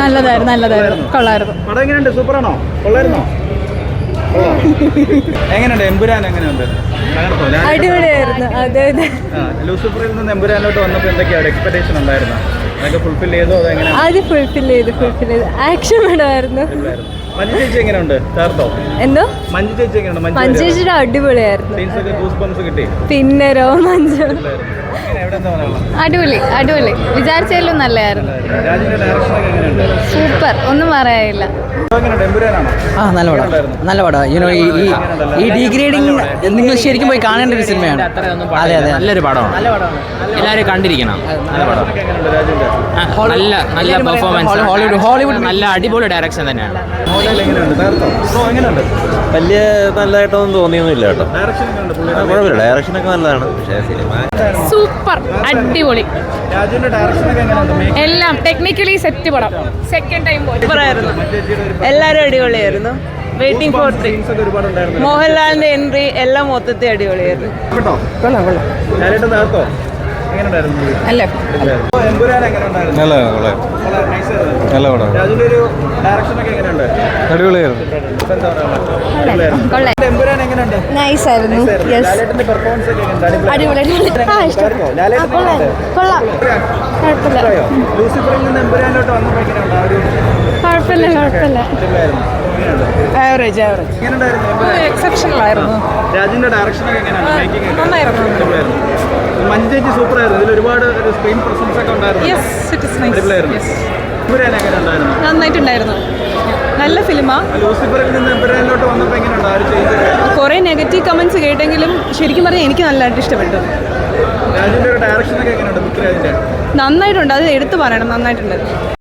നല്ലതായിരുന്നു കൊള്ളായിരുന്നു. പടം എങ്ങനെയുണ്ട്? സൂപ്പറാണോ? കൊള്ളായിരുന്നോ? എങ്ങനെയുണ്ട് എമ്പുരാൻ? എങ്ങനെയുണ്ട്? അടിപൊളിയായിരുന്നു. അതെ അതെ. ലൂസിഫറിൽ നിന്ന് എമ്പുരാനിലോട്ട് വന്നപ്പോൾ എന്തൊക്കെയാണ് എക്സ്പെക്ടേഷൻ ഉണ്ടായിരുന്നോ? അതൊക്കെ ഫുൾഫിൽ ചെയ്തോ? അത് ഫുൾഫിൽ ചെയ്തു. ആക്ഷൻ വേണമായിരുന്നു. മഞ്ജു ചേച്ചി എങ്ങനെയുണ്ട്? ചേർത്തോ? എന്തോ മഞ്ജു ചേച്ചി എങ്ങനെയുണ്ട്? മഞ്ജു ചേച്ചിയുടെ അടിപൊളിയായിരുന്നു. കിട്ടി? പിന്നെ രോമാഞ്ചം. അടിപൊളി വിചാരിച്ചാലും നല്ലതായിരുന്നു. സൂപ്പർ, ഒന്നും പറയാനില്ല. നല്ല പടം. ഈ ഡീഗ്രേഡിങ് നിങ്ങൾ ശരിക്കും പോയി കാണേണ്ട ഒരു സിനിമയാണ്. അതെ അതെ, നല്ലൊരു പടമാണ്. എല്ലാവരും കണ്ടിരിക്കണം. നല്ല പടം, നല്ല പെർഫോമൻസ്. ഹോളിവുഡ് നല്ല അടിപൊളി ഡയറക്ഷൻ തന്നെയാണ്. വലിയ നല്ലതായിട്ടൊന്നും തോന്നിയൊന്നുമില്ല കേട്ടോ. കുഴപ്പമില്ല, ഡയറക്ഷനൊക്കെ നല്ലതാണ്. പക്ഷേ സിനിമ സൂപ്പർ, അടിപൊളി. എല്ലാം ടെക്നിക്കലി സെറ്റ് പടം. സെക്കൻഡ് ടൈം സൂപ്പറായിരുന്നു. എല്ലാവരും അടിപൊളിയായിരുന്നു. Waiting for 3. മോഹൻലാലിന്റെ എൻട്രി എല്ലാം മൊത്തത്തിൽ അടിപൊളിയായിരുന്നു. നൈസായിരുന്നു. എക്സെപ്ഷണൽ ആയിരുന്നു. രാജുവിന്റെ ഡയറക്ഷൻ ഒക്കെ എങ്ങനെയാണ്? നന്നായിരുന്നു. മഞ്ജു ചേച്ചി സൂപ്പർ ആയിരുന്നു. ഇതിൽ ഒരുപാട് സ്ക്രീൻ പ്രസൻസ് ഒക്കെ ഉണ്ടായിരുന്നു. നന്നായിട്ടുണ്ടായിരുന്നു. നല്ല ഫിലിമാ. ലൂസിഫറിൽ നിന്ന് എമ്പുരാനിലോട്ട് വന്നപ്പോൾ എങ്ങനെയുണ്ട്? കുറെ നെഗറ്റീവ് കമന്റ്സ് കേട്ടെങ്കിലും ശരിക്കും പറഞ്ഞാൽ എനിക്ക് നല്ലതായിട്ട് ഇഷ്ടപ്പെട്ടു. രാജുവിന്റെ ഡയറക്ഷൻ ഒക്കെ എങ്ങനെയുണ്ട്? നന്നായിട്ടുണ്ട്. അത് എടുത്തു പറയണം, നന്നായിട്ടുണ്ട്.